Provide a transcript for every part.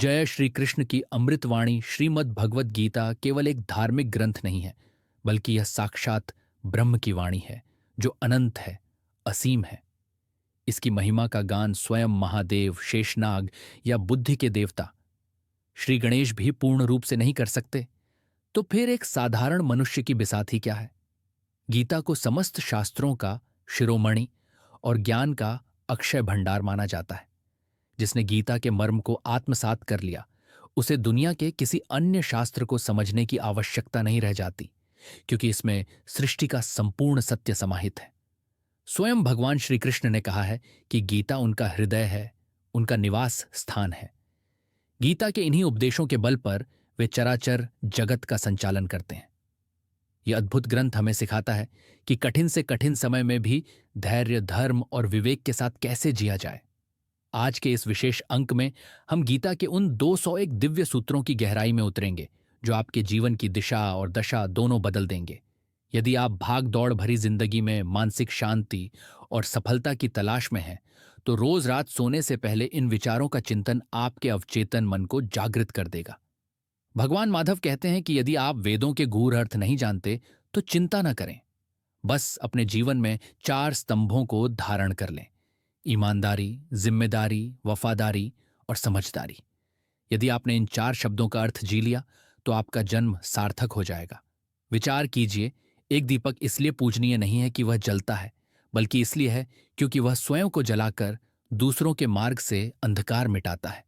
जय श्री कृष्ण की अमृतवाणी श्रीमद् भगवत गीता केवल एक धार्मिक ग्रंथ नहीं है, बल्कि यह साक्षात ब्रह्म की वाणी है, जो अनंत है, असीम है। इसकी महिमा का गान स्वयं महादेव, शेषनाग या बुद्धि के देवता श्री गणेश भी पूर्ण रूप से नहीं कर सकते। तो फिर एक साधारण मनुष्य की बिसात ही क्या है? गीता को समस्त शास्त्रों का शिरोमणि और ज्ञान का अक्षय भंडार माना जाता है। जिसने गीता के मर्म को आत्मसात कर लिया, उसे दुनिया के किसी अन्य शास्त्र को समझने की आवश्यकता नहीं रह जाती, क्योंकि इसमें सृष्टि का संपूर्ण सत्य समाहित है। स्वयं भगवान श्री कृष्ण ने कहा है कि गीता उनका हृदय है, उनका निवास स्थान है। गीता के इन्हीं उपदेशों के बल पर वे चराचर जगत का संचालन करते हैं। यह अद्भुत ग्रंथ हमें सिखाता है कि कठिन से कठिन समय में भी धैर्य, धर्म और विवेक के साथ कैसे जिया जाए। आज के इस विशेष अंक में हम गीता के उन 201 दिव्य सूत्रों की गहराई में उतरेंगे, जो आपके जीवन की दिशा और दशा दोनों बदल देंगे। यदि आप भाग दौड़ भरी जिंदगी में मानसिक शांति और सफलता की तलाश में हैं, तो रोज रात सोने से पहले इन विचारों का चिंतन आपके अवचेतन मन को जागृत कर देगा। भगवान माधव कहते हैं कि यदि आप वेदों के गूढ़ अर्थ नहीं जानते, तो चिंता न करें। बस अपने जीवन में 4 स्तंभों को धारण कर लें: ईमानदारी, जिम्मेदारी, वफादारी और समझदारी। यदि आपने इन 4 शब्दों का अर्थ जी लिया, तो आपका जन्म सार्थक हो जाएगा। विचार कीजिए, एक दीपक इसलिए पूजनीय नहीं है कि वह जलता है, बल्कि इसलिए है क्योंकि वह स्वयं को जलाकर दूसरों के मार्ग से अंधकार मिटाता है।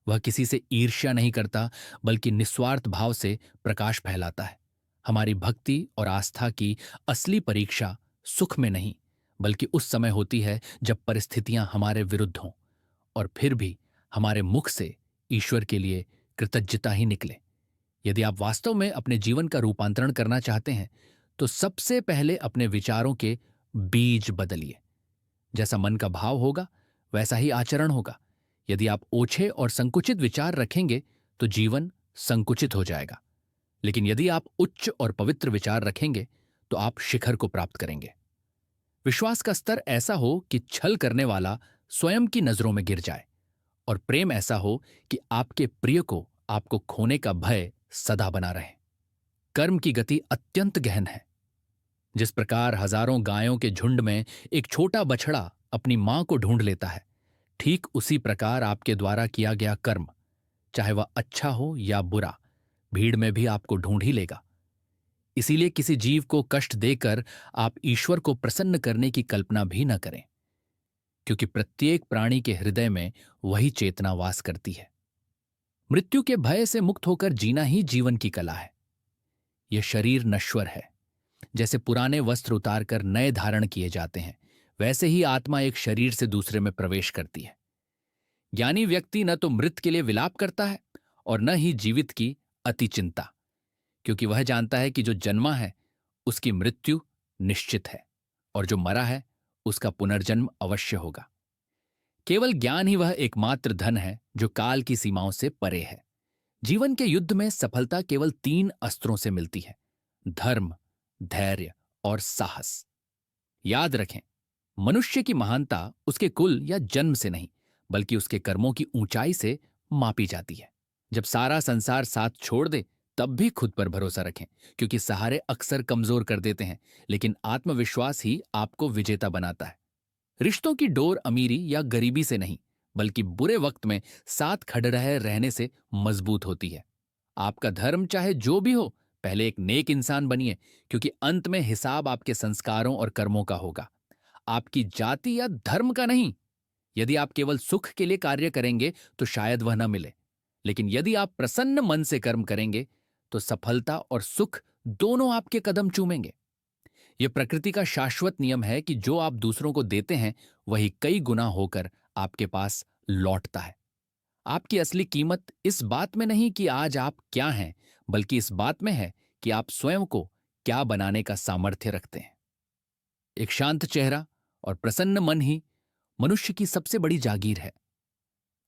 वह किसी से ईर्ष्या नहीं करता, बल्कि निस्वार्थ भाव से प्रकाश फैलाता है। हमारी भक्ति और आस्था की असली परीक्षा सुख में नहीं, बल्कि उस समय होती है जब परिस्थितियां हमारे विरुद्ध हों, और फिर भी हमारे मुख से ईश्वर के लिए कृतज्ञता ही निकले। यदि आप वास्तव में अपने जीवन का रूपांतरण करना चाहते हैं, तो सबसे पहले अपने विचारों के बीज बदलिए। जैसा मन का भाव होगा, वैसा ही आचरण होगा। यदि आप ओछे और संकुचित विचार रखेंगे, तो जीवन संकुचित हो जाएगा। लेकिन यदि आप उच्च और पवित्र विचार रखेंगे, तो आप शिखर को प्राप्त करेंगे। विश्वास का स्तर ऐसा हो कि छल करने वाला स्वयं की नजरों में गिर जाए, और प्रेम ऐसा हो कि आपके प्रिय को आपको खोने का भय सदा बना रहे। कर्म की गति अत्यंत गहन है। जिस प्रकार हजारों गायों के झुंड में एक छोटा बछड़ा अपनी मां को ढूंढ लेता है, ठीक उसी प्रकार आपके द्वारा किया गया कर्म, चाहे वह अच्छा हो या बुरा, भीड़ में भी आपको ढूंढ ही लेगा। इसीलिए किसी जीव को कष्ट देकर आप ईश्वर को प्रसन्न करने की कल्पना भी न करें, क्योंकि प्रत्येक प्राणी के हृदय में वही चेतना वास करती है। मृत्यु के भय से मुक्त होकर जीना ही जीवन की कला है। यह शरीर नश्वर है। जैसे पुराने वस्त्र उतारकर नए धारण किए जाते हैं, वैसे ही आत्मा एक शरीर से दूसरे में प्रवेश करती है। ज्ञानी व्यक्ति न तो मृत के लिए विलाप करता है और न ही जीवित की अति चिंता, क्योंकि वह जानता है कि जो जन्मा है उसकी मृत्यु निश्चित है, और जो मरा है उसका पुनर्जन्म अवश्य होगा। केवल ज्ञान ही वह एकमात्र धन है जो काल की सीमाओं से परे है। जीवन के युद्ध में सफलता केवल 3 अस्त्रों से मिलती है: धर्म, धैर्य और साहस। याद रखें, मनुष्य की महानता उसके कुल या जन्म से नहीं, बल्कि उसके कर्मों की ऊंचाई से मापी जाती है। जब सारा संसार साथ छोड़ दे, तब भी खुद पर भरोसा रखें, क्योंकि सहारे अक्सर कमजोर कर देते हैं, लेकिन आत्मविश्वास ही आपको विजेता बनाता है। रिश्तों की डोर अमीरी या गरीबी से नहीं, बल्कि बुरे वक्त में साथ खड़े रहे रहने से मजबूत होती है। आपका धर्म चाहे जो भी हो, पहले एक नेक इंसान बनिए, क्योंकि अंत में हिसाब आपके संस्कारों और कर्मों का होगा, आपकी जाति या धर्म का नहीं। यदि आप केवल सुख के लिए कार्य करेंगे, तो शायद वह न मिले, लेकिन यदि आप प्रसन्न मन से कर्म करेंगे, तो सफलता और सुख दोनों आपके कदम चूमेंगे। यह प्रकृति का शाश्वत नियम है कि जो आप दूसरों को देते हैं, वही कई गुना होकर आपके पास लौटता है। आपकी असली कीमत इस बात में नहीं कि आज आप क्या हैं, बल्कि इस बात में है कि आप स्वयं को क्या बनाने का सामर्थ्य रखते हैं। एक शांत चेहरा और प्रसन्न मन ही मनुष्य की सबसे बड़ी जागीर है।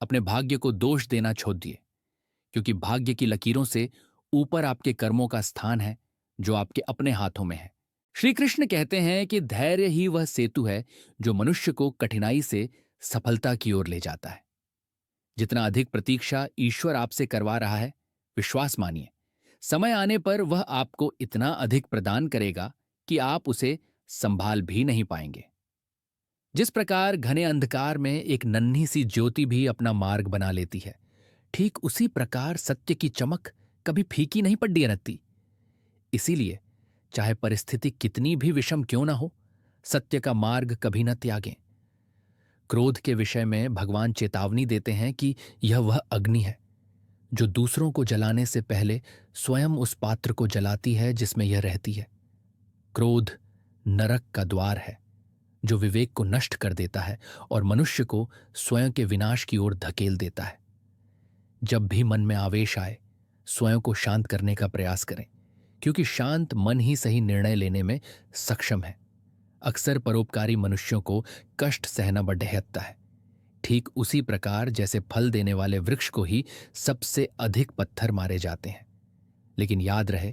अपने भाग्य को दोष देना छोड़ दिए, क्योंकि भाग्य की लकीरों से ऊपर आपके कर्मों का स्थान है, जो आपके अपने हाथों में है। श्री कृष्ण कहते हैं कि धैर्य ही वह सेतु है जो मनुष्य को कठिनाई से सफलता की ओर ले जाता है। जितना अधिक प्रतीक्षा ईश्वर आपसे करवा रहा है, विश्वास मानिए, समय आने पर वह आपको इतना अधिक प्रदान करेगा कि आप उसे संभाल भी नहीं पाएंगे। जिस प्रकार घने अंधकार में एक नन्ही सी ज्योति भी अपना मार्ग बना लेती है, ठीक उसी प्रकार सत्य की चमक कभी फीकी नहीं पड़ती रहती। इसीलिए चाहे परिस्थिति कितनी भी विषम क्यों ना हो, सत्य का मार्ग कभी न त्यागें। क्रोध के विषय में भगवान चेतावनी देते हैं कि यह वह अग्नि है जो दूसरों को जलाने से पहले स्वयं उस पात्र को जलाती है जिसमें यह रहती है। क्रोध नरक का द्वार है जो विवेक को नष्ट कर देता है और मनुष्य को स्वयं के विनाश की ओर धकेल देता है। जब भी मन में आवेश आए, स्वयं को शांत करने का प्रयास करें, क्योंकि शांत मन ही सही निर्णय लेने में सक्षम है। अक्सर परोपकारी मनुष्यों को कष्ट सहना बढ़ता है, ठीक उसी प्रकार जैसे फल देने वाले वृक्ष को ही सबसे अधिक पत्थर मारे जाते हैं। लेकिन याद रहे,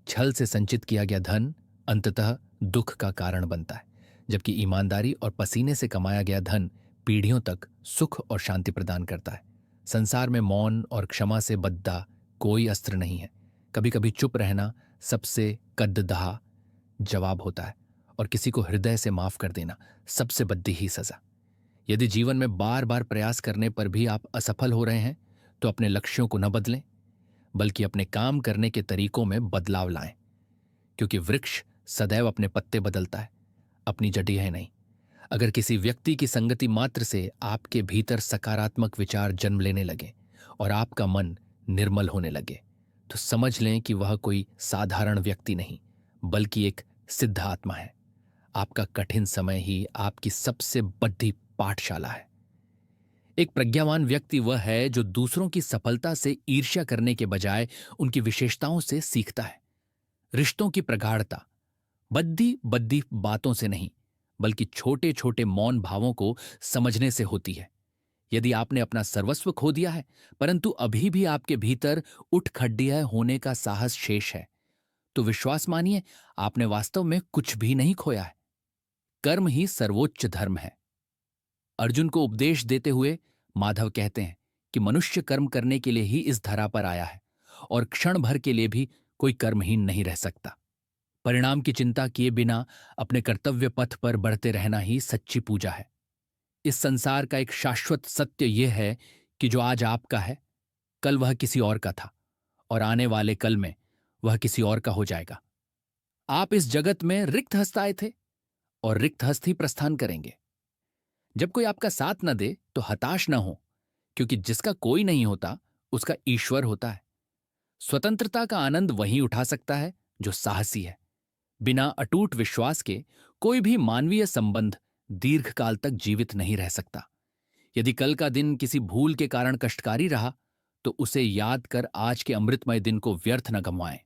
छल से संचित किया गया धन अंततः दुख का कारण बनता है, जबकि ईमानदारी और पसीने से कमाया गया धन पीढ़ियों तक सुख और शांति प्रदान करता है। संसार में मौन और क्षमा से बद्दा कोई अस्त्र नहीं है। कभी कभी चुप रहना सबसे कद्ददाह जवाब होता है और किसी को हृदय से माफ कर देना सबसे बद्दी ही सजा। यदि जीवन में बार बार प्रयास करने पर भी आप असफल हो रहे हैं, तो अपने लक्ष्यों को न बदलें, बल्कि अपने काम करने के तरीकों में बदलाव लाएं, क्योंकि वृक्ष सदैव अपने पत्ते बदलता है, अपनी जड़ें नहीं। अगर किसी व्यक्ति की संगति मात्र से आपके भीतर सकारात्मक विचार जन्म लेने लगे और आपका मन निर्मल होने लगे, तो समझ लें कि वह कोई साधारण व्यक्ति नहीं, बल्कि एक सिद्ध आत्मा है। आपका कठिन समय ही आपकी सबसे बड़ी पाठशाला है। एक प्रज्ञावान व्यक्ति वह है जो दूसरों की सफलता से ईर्ष्या करने के बजाय उनकी विशेषताओं से सीखता है। रिश्तों की प्रगाढ़ता बद्दी बद्दी बातों से नहीं, बल्कि छोटे छोटे मौन भावों को समझने से होती है। यदि आपने अपना सर्वस्व खो दिया है, परंतु अभी भी आपके भीतर उठ खड्डियां होने का साहस शेष है, तो विश्वास मानिए, आपने वास्तव में कुछ भी नहीं खोया है। कर्म ही सर्वोच्च धर्म है। अर्जुन को उपदेश देते हुए माधव कहते हैं कि मनुष्य कर्म करने के लिए ही इस धरा पर आया है और क्षण भर के लिए भी कोई कर्महीन नहीं रह सकता। परिणाम की चिंता किए बिना अपने कर्तव्य पथ पर बढ़ते रहना ही सच्ची पूजा है। इस संसार का एक शाश्वत सत्य यह है कि जो आज आपका है, कल वह किसी और का था और आने वाले कल में वह किसी और का हो जाएगा। आप इस जगत में रिक्त हस्त आए थे और रिक्त हस्त ही प्रस्थान करेंगे। जब कोई आपका साथ न दे तो हताश न हो, क्योंकि जिसका कोई नहीं होता उसका ईश्वर होता है। स्वतंत्रता का आनंद वही उठा सकता है जो साहसी है। बिना अटूट विश्वास के कोई भी मानवीय संबंध दीर्घकाल तक जीवित नहीं रह सकता। यदि कल का दिन किसी भूल के कारण कष्टकारी रहा, तो उसे याद कर आज के अमृतमय दिन को व्यर्थ न गंवाएं।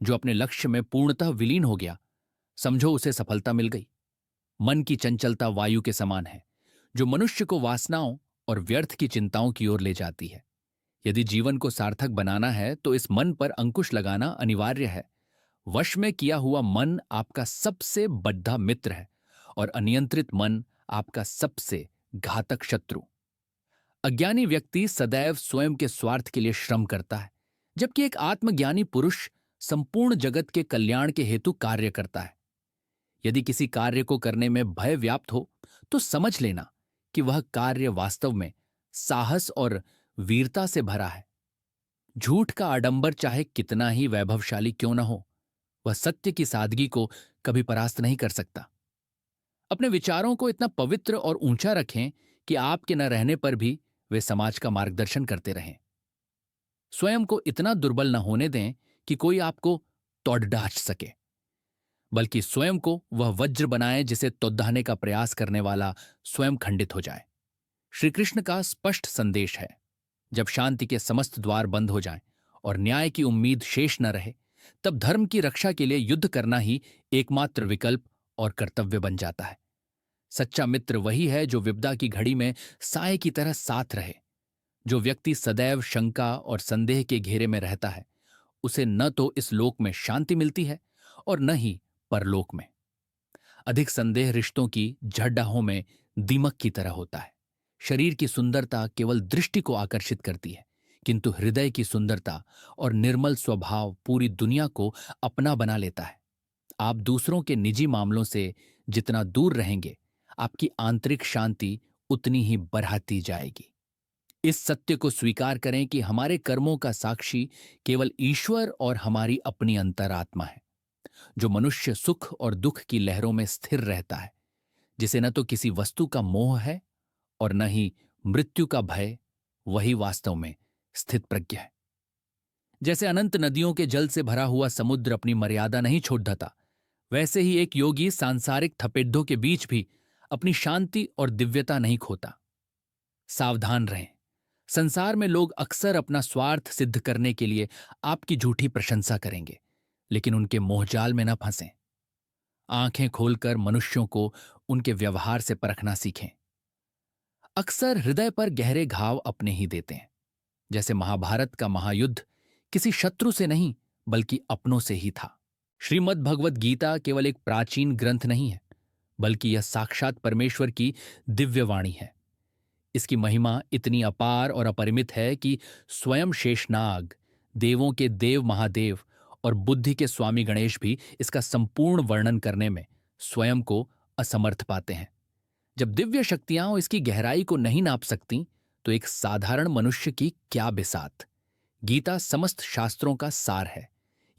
जो अपने लक्ष्य में पूर्णतः विलीन हो गया, समझो उसे सफलता मिल गई। मन की चंचलता वायु के समान है, जो मनुष्य को वासनाओं और व्यर्थ की चिंताओं की ओर ले जाती है। यदि जीवन को सार्थक बनाना है तो इस मन पर अंकुश लगाना अनिवार्य है। वश में किया हुआ मन आपका सबसे बड़ा मित्र है और अनियंत्रित मन आपका सबसे घातक शत्रु। अज्ञानी व्यक्ति सदैव स्वयं के स्वार्थ के लिए श्रम करता है, जबकि एक आत्मज्ञानी पुरुष संपूर्ण जगत के कल्याण के हेतु कार्य करता है। यदि किसी कार्य को करने में भय व्याप्त हो, तो समझ लेना कि वह कार्य वास्तव में साहस और वीरता से भरा है। झूठ का आडंबर चाहे कितना ही वैभवशाली क्यों न हो, वह सत्य की सादगी को कभी परास्त नहीं कर सकता। अपने विचारों को इतना पवित्र और ऊंचा रखें कि आपके न रहने पर भी वे समाज का मार्गदर्शन करते रहें। स्वयं को इतना दुर्बल न होने दें कि कोई आपको तोड़ डाच सके, बल्कि स्वयं को वह वज्र बनाए जिसे तोड़ने का प्रयास करने वाला स्वयं खंडित हो जाए। श्री कृष्ण का स्पष्ट संदेश है, जब शांति के समस्त द्वार बंद हो जाएं और न्याय की उम्मीद शेष न रहे, तब धर्म की रक्षा के लिए युद्ध करना ही एकमात्र विकल्प और कर्तव्य बन जाता है। सच्चा मित्र वही है जो विपदा की घड़ी में साए की तरह साथ रहे। जो व्यक्ति सदैव शंका और संदेह के घेरे में रहता है, उसे न तो इस लोक में शांति मिलती है और न ही परलोक में। अधिक संदेह रिश्तों की झड्डाहों में दीमक की तरह होता है। शरीर की सुंदरता केवल दृष्टि को आकर्षित करती है, किंतु हृदय की सुंदरता और निर्मल स्वभाव पूरी दुनिया को अपना बना लेता है। आप दूसरों के निजी मामलों से जितना दूर रहेंगे, आपकी आंतरिक शांति उतनी ही बढ़ती जाएगी। इस सत्य को स्वीकार करें कि हमारे कर्मों का साक्षी केवल ईश्वर और हमारी अपनी अंतरात्मा है। जो मनुष्य सुख और दुख की लहरों में स्थिर रहता है, जिसे न तो किसी वस्तु का मोह है और न ही मृत्यु का भय, वही वास्तव में स्थित प्रज्ञ है। जैसे अनंत नदियों के जल से भरा हुआ समुद्र अपनी मर्यादा नहीं छोड़ देता, वैसे ही एक योगी सांसारिक थपेड़ों के बीच भी अपनी शांति और दिव्यता नहीं खोता। सावधान रहें। संसार में लोग अक्सर अपना स्वार्थ सिद्ध करने के लिए आपकी झूठी प्रशंसा करेंगे, लेकिन उनके मोहजाल में न फंसें। आंखें खोलकर मनुष्यों को उनके व्यवहार से परखना सीखें। अक्सर हृदय पर गहरे घाव अपने ही देते हैं। जैसे महाभारत का महायुद्ध किसी शत्रु से नहीं बल्कि अपनों से ही था। श्रीमद् भगवत गीता केवल एक प्राचीन ग्रंथ नहीं है, बल्कि यह साक्षात परमेश्वर की दिव्य वाणी है। इसकी महिमा इतनी अपार और अपरिमित है कि स्वयं शेषनाग, देवों के देव महादेव और बुद्धि के स्वामी गणेश भी इसका संपूर्ण वर्णन करने में स्वयं को असमर्थ पाते हैं। जब दिव्य शक्तियां इसकी गहराई को नहीं नाप सकती, तो एक साधारण मनुष्य की क्या बिसात। गीता समस्त शास्त्रों का सार है।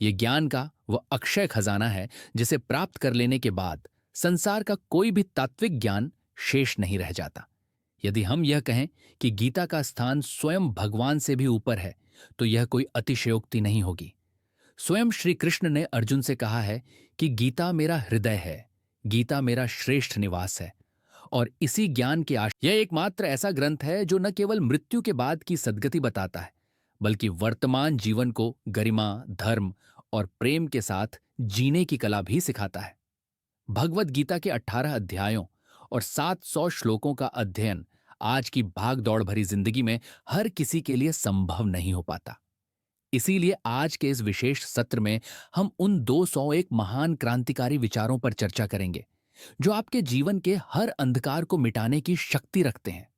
यह ज्ञान का वह अक्षय खजाना है जिसे प्राप्त कर लेने के बाद संसार का कोई भी तात्विक ज्ञान शेष नहीं रह जाता। यदि हम यह कहें कि गीता का स्थान स्वयं भगवान से भी ऊपर है, तो यह कोई अतिशयोक्ति नहीं होगी। स्वयं श्री कृष्ण ने अर्जुन से कहा है कि गीता मेरा हृदय है, गीता मेरा श्रेष्ठ निवास है। और इसी ज्ञान के यह एकमात्र ऐसा ग्रंथ है जो न केवल मृत्यु के बाद की सद्गति बताता है, बल्कि वर्तमान जीवन को गरिमा, धर्म और प्रेम के साथ जीने की कला भी सिखाता है। भगवत गीता के 18 अध्यायों और 700 श्लोकों का अध्ययन आज की भाग दौड़ भरी जिंदगी में हर किसी के लिए संभव नहीं हो पाता। इसीलिए आज के इस विशेष सत्र में हम उन 201 महान क्रांतिकारी विचारों पर चर्चा करेंगे जो आपके जीवन के हर अंधकार को मिटाने की शक्ति रखते हैं।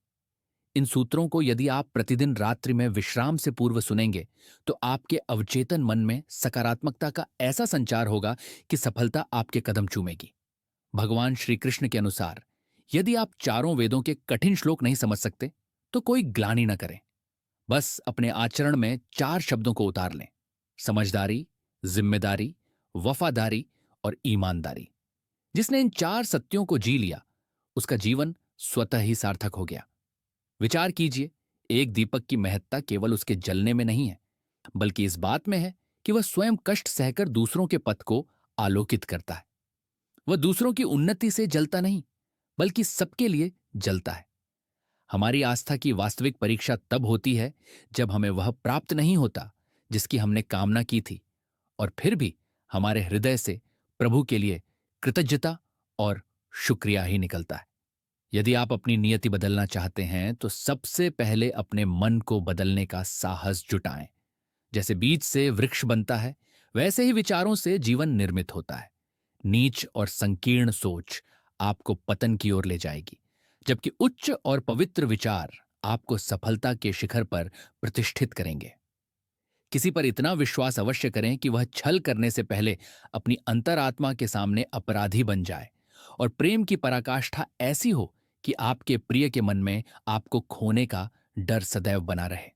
इन सूत्रों को यदि आप प्रतिदिन रात्रि में विश्राम से पूर्व सुनेंगे, तो आपके अवचेतन मन में सकारात्मकता का ऐसा संचार होगा कि सफलता आपके कदम चूमेगी। भगवान श्री कृष्ण के अनुसार यदि आप चारों वेदों के कठिन श्लोक नहीं समझ सकते, तो कोई ग्लानि न करें। बस अपने आचरण में 4 शब्दों को उतार लें: समझदारी, जिम्मेदारी, वफादारी और ईमानदारी। जिसने इन 4 सत्यों को जी लिया, उसका जीवन स्वतः ही सार्थक हो गया। विचार कीजिए, एक दीपक की महत्ता केवल उसके जलने में नहीं है, बल्कि इस बात में है कि वह स्वयं कष्ट सहकर दूसरों के पथ को आलोकित करता है। वह दूसरों की उन्नति से जलता नहीं, बल्कि सबके लिए जलता है। हमारी आस्था की वास्तविक परीक्षा तब होती है जब हमें वह प्राप्त नहीं होता जिसकी हमने कामना की थी, और फिर भी हमारे हृदय से प्रभु के लिए कृतज्ञता और शुक्रिया ही निकलता है। यदि आप अपनी नियति बदलना चाहते हैं, तो सबसे पहले अपने मन को बदलने का साहस जुटाएं। जैसे बीज से वृक्ष बनता है, वैसे ही विचारों से जीवन निर्मित होता है। नीच और संकीर्ण सोच आपको पतन की ओर ले जाएगी, जबकि उच्च और पवित्र विचार आपको सफलता के शिखर पर प्रतिष्ठित करेंगे। किसी पर इतना विश्वास अवश्य करें कि वह छल करने से पहले अपनी अंतरात्मा के सामने अपराधी बन जाए, और प्रेम की पराकाष्ठा ऐसी हो कि आपके प्रिय के मन में आपको खोने का डर सदैव बना रहे।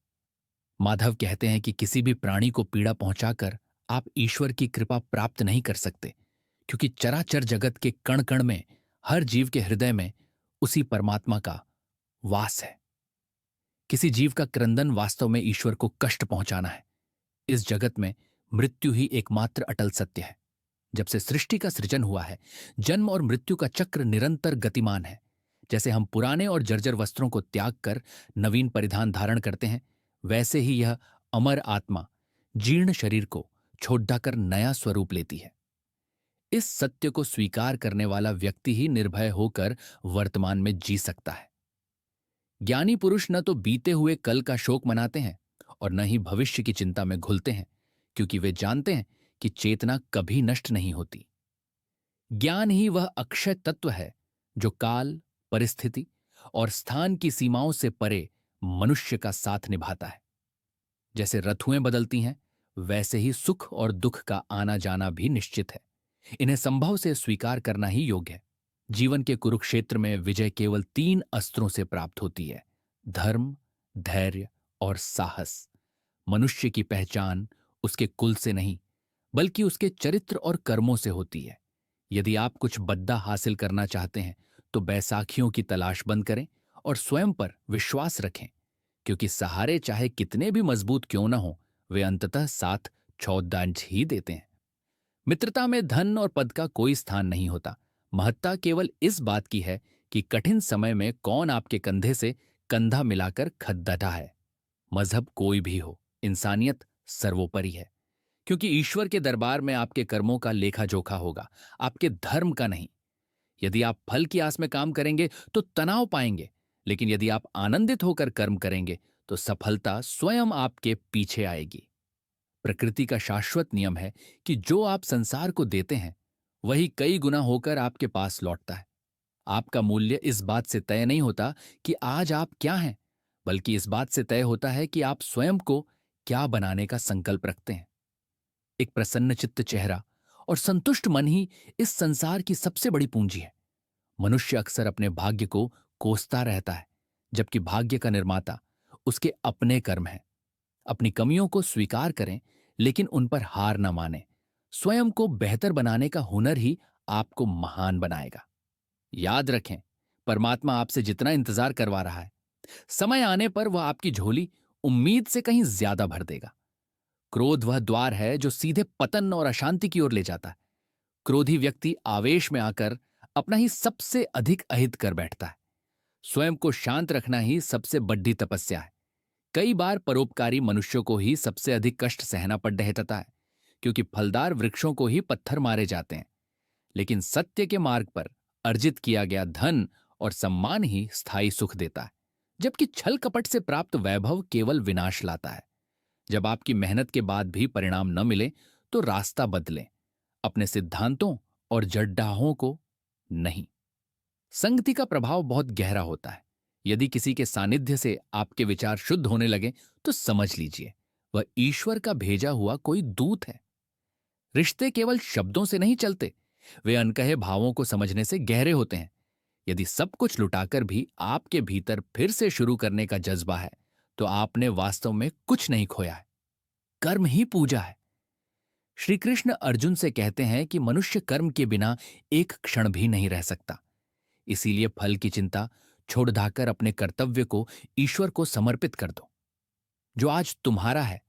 माधव कहते हैं कि किसी भी प्राणी को पीड़ा पहुंचाकर आप ईश्वर की कृपा प्राप्त नहीं कर सकते, क्योंकि चराचर जगत के कण कण में, हर जीव के हृदय में उसी परमात्मा का वास है। किसी जीव का क्रंदन वास्तव में ईश्वर को कष्ट पहुंचाना है। इस जगत में मृत्यु ही एकमात्र अटल सत्य है। जब से सृष्टि का सृजन हुआ है, जन्म और मृत्यु का चक्र निरंतर गतिमान है। जैसे हम पुराने और जर्जर वस्त्रों को त्याग कर नवीन परिधान धारण करते हैं, वैसे ही यह अमर आत्मा जीर्ण शरीर को छोड़कर नया स्वरूप लेती है। इस सत्य को स्वीकार करने वाला व्यक्ति ही निर्भय होकर वर्तमान में जी सकता है। ज्ञानी पुरुष न तो बीते हुए कल का शोक मनाते हैं और न ही भविष्य की चिंता में घुलते हैं, क्योंकि वे जानते हैं कि चेतना कभी नष्ट नहीं होती। ज्ञान ही वह अक्षय तत्व है जो काल, परिस्थिति और स्थान की सीमाओं से परे मनुष्य का साथ निभाता है। जैसे ऋतुएं बदलती हैं, वैसे ही सुख और दुख का आना जाना भी निश्चित है। इन्हें संभव से स्वीकार करना ही योग्य है। जीवन के कुरुक्षेत्र में विजय केवल 3 अस्त्रों से प्राप्त होती है: धर्म, धैर्य और साहस। मनुष्य की पहचान उसके कुल से नहीं, बल्कि उसके चरित्र और कर्मों से होती है। यदि आप कुछ बद्दा हासिल करना चाहते हैं, तो बैसाखियों की तलाश बंद करें और स्वयं पर विश्वास रखें, क्योंकि सहारे चाहे कितने भी मजबूत क्यों ना हो, वे अंततः साथ छौद्दांज ही देते हैं। मित्रता में धन और पद का कोई स्थान नहीं होता। महत्ता केवल इस बात की है कि कठिन समय में कौन आपके कंधे से कंधा मिलाकर खड़ा है। मजहब कोई भी हो, इंसानियत सर्वोपरि है, क्योंकि ईश्वर के दरबार में आपके कर्मों का लेखा जोखा होगा, आपके धर्म का नहीं। यदि आप फल की आस में काम करेंगे तो तनाव पाएंगे, लेकिन यदि आप आनंदित होकर कर्म करेंगे तो सफलता स्वयं आपके पीछे आएगी। प्रकृति का शाश्वत नियम है कि जो आप संसार को देते हैं, वही कई गुना होकर आपके पास लौटता है। आपका मूल्य इस बात से तय नहीं होता कि आज आप क्या हैं, बल्कि इस बात से तय होता है कि आप स्वयं को क्या बनाने का संकल्प रखते हैं। एक प्रसन्नचित्त चेहरा और संतुष्ट मन ही इस संसार की सबसे बड़ी पूंजी है। मनुष्य अक्सर अपने भाग्य को कोसता रहता है, जबकि भाग्य का निर्माता उसके अपने कर्म हैं। अपनी कमियों को स्वीकार करें, लेकिन उन पर हार न माने। स्वयं को बेहतर बनाने का हुनर ही आपको महान बनाएगा। याद रखें, परमात्मा आपसे जितना इंतजार करवा रहा है, समय आने पर वह आपकी झोली उम्मीद से कहीं ज्यादा भर देगा। क्रोध वह द्वार है जो सीधे पतन और अशांति की ओर ले जाता है। क्रोधी व्यक्ति आवेश में आकर अपना ही सबसे अधिक अहित कर बैठता है। स्वयं को शांत रखना ही सबसे बड़ी तपस्या है। कई बार परोपकारी मनुष्यों को ही सबसे अधिक कष्ट सहना पड़ रहता है, क्योंकि फलदार वृक्षों को ही पत्थर मारे जाते हैं। लेकिन सत्य के मार्ग पर अर्जित किया गया धन और सम्मान ही स्थायी सुख देता है, जबकि छल कपट से प्राप्त वैभव केवल विनाश लाता है। जब आपकी मेहनत के बाद भी परिणाम न मिले, तो रास्ता बदलें, अपने सिद्धांतों और जड्डाहों को नहीं। संगति का प्रभाव बहुत गहरा होता है। यदि किसी के सानिध्य से आपके विचार शुद्ध होने लगे, तो समझ लीजिए वह ईश्वर का भेजा हुआ कोई दूत है। रिश्ते केवल शब्दों से नहीं चलते, वे अनकहे भावों को समझने से गहरे होते हैं। यदि सब कुछ लुटाकर भी आपके भीतर फिर से शुरू करने का जज्बा है, तो आपने वास्तव में कुछ नहीं खोया है, कर्म ही पूजा है। श्री कृष्ण अर्जुन से कहते हैं कि मनुष्य कर्म के बिना एक क्षण भी नहीं रह सकता। इसीलिए फल की चिंता छोड़ धाकर अपने कर्तव्य को ईश्वर को समर्पित कर दो। जो आज तुम्हारा है,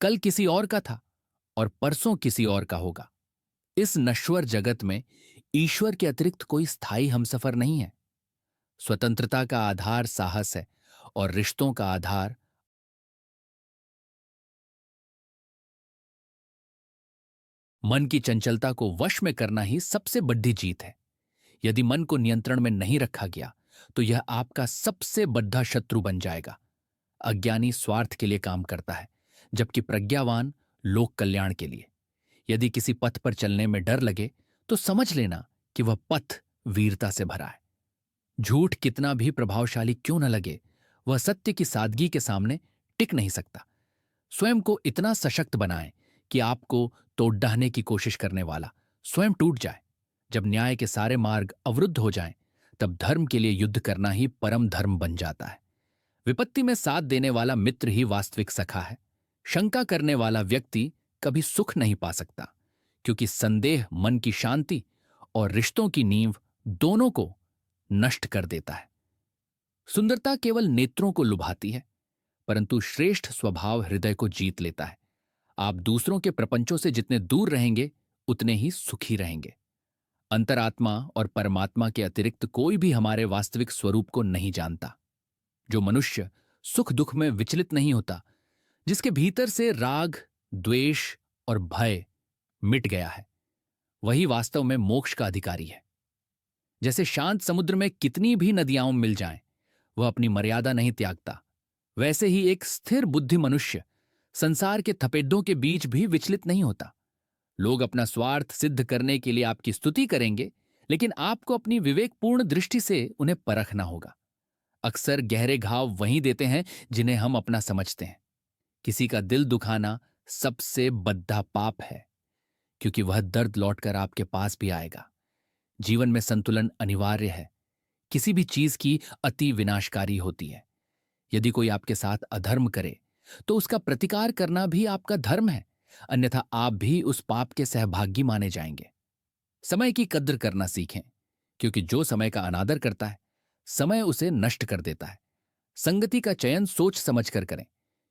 कल किसी और का था और परसों किसी और का होगा। इस नश्वर जगत में ईश्वर के अतिरिक्त कोई स्थायी हमसफर नहीं है। स्वतंत्रता का आधार साहस है और रिश्तों का आधार मन की चंचलता को वश में करना ही सबसे बड़ी जीत है। यदि मन को नियंत्रण में नहीं रखा गया, तो यह आपका सबसे बड़ा शत्रु बन जाएगा। अज्ञानी स्वार्थ के लिए काम करता है, जबकि प्रज्ञावान लोक कल्याण के लिए। यदि किसी पथ पर चलने में डर लगे, तो समझ लेना कि वह पथ वीरता से भरा है। झूठ कितना भी प्रभावशाली क्यों न लगे, वह सत्य की सादगी के सामने टिक नहीं सकता। स्वयं को इतना सशक्त बनाएं कि आपको तोड़ डाहने की कोशिश करने वाला स्वयं टूट जाए। जब न्याय के सारे मार्ग अवरुद्ध हो जाएं, तब धर्म के लिए युद्ध करना ही परम धर्म बन जाता है। विपत्ति में साथ देने वाला मित्र ही वास्तविक सखा है। शंका करने वाला व्यक्ति कभी सुख नहीं पा सकता, क्योंकि संदेह मन की शांति और रिश्तों की नींव दोनों को नष्ट कर देता है। सुंदरता केवल नेत्रों को लुभाती है, परंतु श्रेष्ठ स्वभाव हृदय को जीत लेता है। आप दूसरों के प्रपंचों से जितने दूर रहेंगे, उतने ही सुखी रहेंगे। अंतरात्मा और परमात्मा के अतिरिक्त कोई भी हमारे वास्तविक स्वरूप को नहीं जानता। जो मनुष्य सुख दुख में विचलित नहीं होता, जिसके भीतर से राग, द्वेष और भय मिट गया है, वही वास्तव में मोक्ष का अधिकारी है। जैसे शांत समुद्र में कितनी भी नदियां मिल जाएं, वह अपनी मर्यादा नहीं त्यागता, वैसे ही एक स्थिर बुद्धि मनुष्य संसार के थपेड़ों के बीच भी विचलित नहीं होता। लोग अपना स्वार्थ सिद्ध करने के लिए आपकी स्तुति करेंगे, लेकिन आपको अपनी विवेकपूर्ण दृष्टि से उन्हें परखना होगा। अक्सर गहरे घाव वहीं देते हैं जिन्हें हम अपना समझते हैं। किसी का दिल दुखाना सबसे बद्दा पाप है, क्योंकि वह दर्द लौटकर आपके पास भी आएगा। जीवन में संतुलन अनिवार्य है। किसी भी चीज की अति विनाशकारी होती है। यदि कोई आपके साथ अधर्म करे तो उसका प्रतिकार करना भी आपका धर्म है, अन्यथा आप भी उस पाप के सहभागी माने जाएंगे। समय की कद्र करना सीखें, क्योंकि जो समय का अनादर करता है समय उसे नष्ट कर देता है। संगति का चयन सोच समझ कर करें,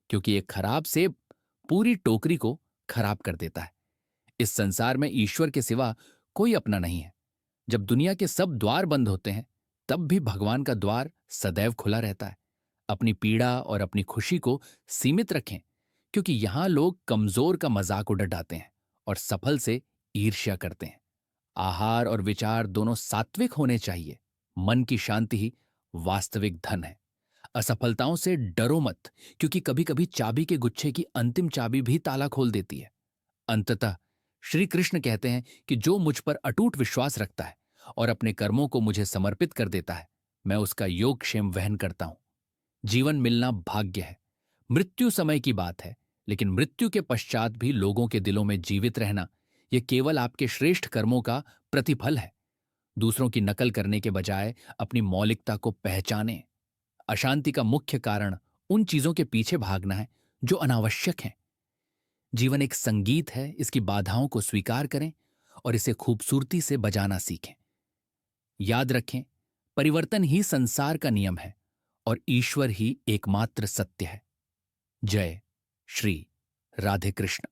क्योंकि एक खराब सेब पूरी टोकरी को खराब कर देता है। इस संसार में ईश्वर के सिवा कोई अपना नहीं है। जब दुनिया के सब द्वार बंद होते हैं तब भी भगवान का द्वार सदैव खुला रहता है। अपनी पीड़ा और अपनी खुशी को सीमित रखें, क्योंकि यहां लोग कमजोर का मजाक उड़ाते हैं और सफल से ईर्ष्या करते हैं। आहार और विचार दोनों सात्विक होने चाहिए। मन की शांति ही वास्तविक धन है। असफलताओं से डरो मत, क्योंकि कभी कभी चाबी के गुच्छे की अंतिम चाबी भी ताला खोल देती है। अंततः श्री कृष्ण कहते हैं कि जो मुझ पर अटूट विश्वास रखता है और अपने कर्मों को मुझे समर्पित कर देता है, मैं उसका योगक्षेम वहन करता हूं। जीवन मिलना भाग्य है, मृत्यु समय की बात है, लेकिन मृत्यु के पश्चात भी लोगों के दिलों में जीवित रहना यह केवल आपके श्रेष्ठ कर्मों का प्रतिफल है। दूसरों की नकल करने के बजाय अपनी मौलिकता को पहचानें। अशांति का मुख्य कारण उन चीजों के पीछे भागना है जो अनावश्यक हैं। जीवन एक संगीत है, इसकी बाधाओं को स्वीकार करें और इसे खूबसूरती से बजाना सीखें। याद रखें, परिवर्तन ही संसार का नियम है और ईश्वर ही एकमात्र सत्य है। जय श्री राधे कृष्ण।